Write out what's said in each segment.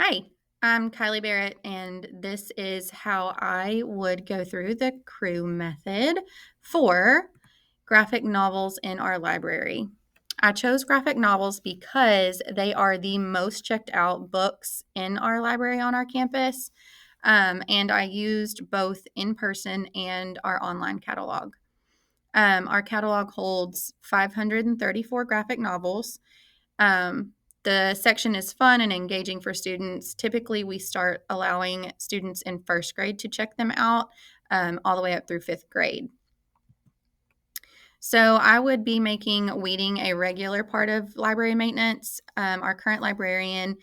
Hi, I'm Kylie Barrett, and this is how I would go through the crew method for graphic novels in our library. I chose graphic novels because they are the most checked out books in our library on our campus, and I used both in person and our online catalog. Our catalog holds 534 graphic novels. um, the section is fun and engaging for students. Typically, we start allowing students in first grade to check them out all the way up through fifth grade. So, I would be making weeding a regular part of library maintenance. Our current librarian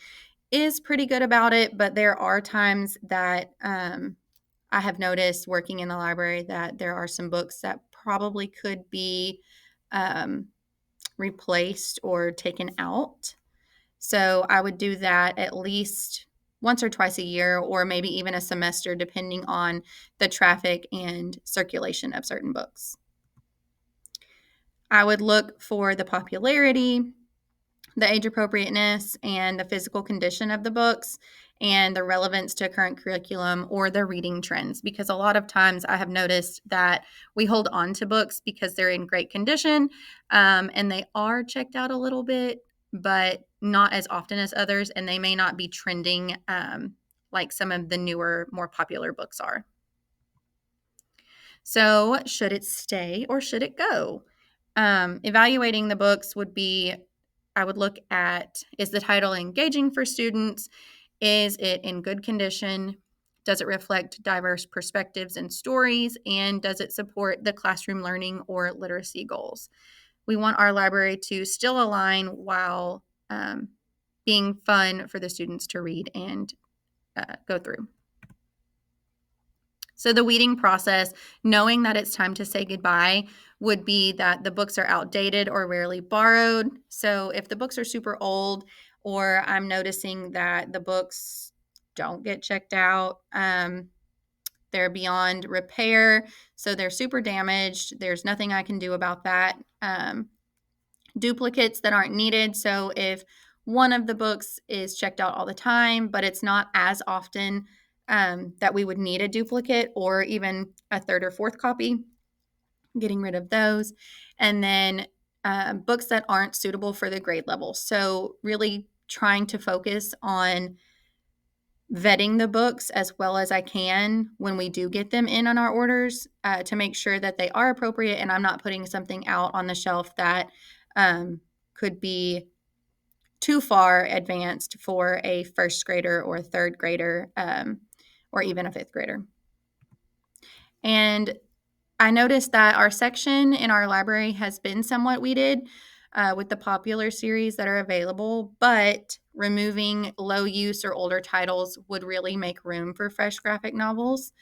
is pretty good about it, but there are times that I have noticed working in the library that there are some books that probably could be um, replaced or taken out. So I would do that at least once or twice a year, or maybe even a semester, depending on the traffic and circulation of certain books. I would look for the popularity, the age appropriateness, and the physical condition of the books, and the relevance to current curriculum or the reading trends. Because a lot of times I have noticed that we hold on to books because they're in great condition, and they are checked out a little bit, but not as often as others, and they may not be trending like some of the newer, more popular books are. So, should it stay or should it go? Evaluating the books would be I would look at, is the title engaging for students? Is it in good condition? Does it reflect diverse perspectives and stories? And does it support the classroom learning or literacy goals? We want our library to still align while being fun for the students to read and go through. So, the weeding process, knowing that it's time to say goodbye, would be that the books are outdated or rarely borrowed. So, if the books are super old, or I'm noticing that the books don't get checked out, they're beyond repair, so they're super damaged. There's nothing I can do about that. Duplicates that aren't needed. So, if one of the books is checked out all the time, but it's not as often that we would need a duplicate or even a third or fourth copy, getting rid of those. And then books that aren't suitable for the grade level. So, really trying to focus on vetting the books as well as I can when we do get them in on our orders to make sure that they are appropriate and I'm not putting something out on the shelf that could be too far advanced for a first grader or a third grader or even a fifth grader. And I noticed that our section in our library has been somewhat weeded with the popular series that are available, but removing low use or older titles would really make room for fresh graphic novels.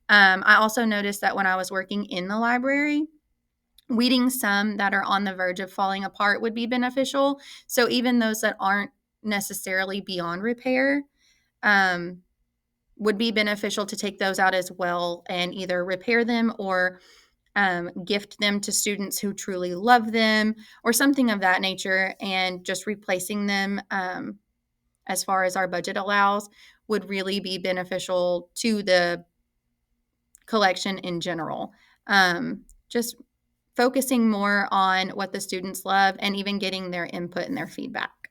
I also noticed that when I was working in the library, weeding some that are on the verge of falling apart would be beneficial. So even those that aren't necessarily beyond repair, um, would be beneficial to take those out as well and either repair them or gift them to students who truly love them or something of that nature, and just replacing them as far as our budget allows would really be beneficial to the collection in general. Just focusing more on what the students love and even getting their input and their feedback.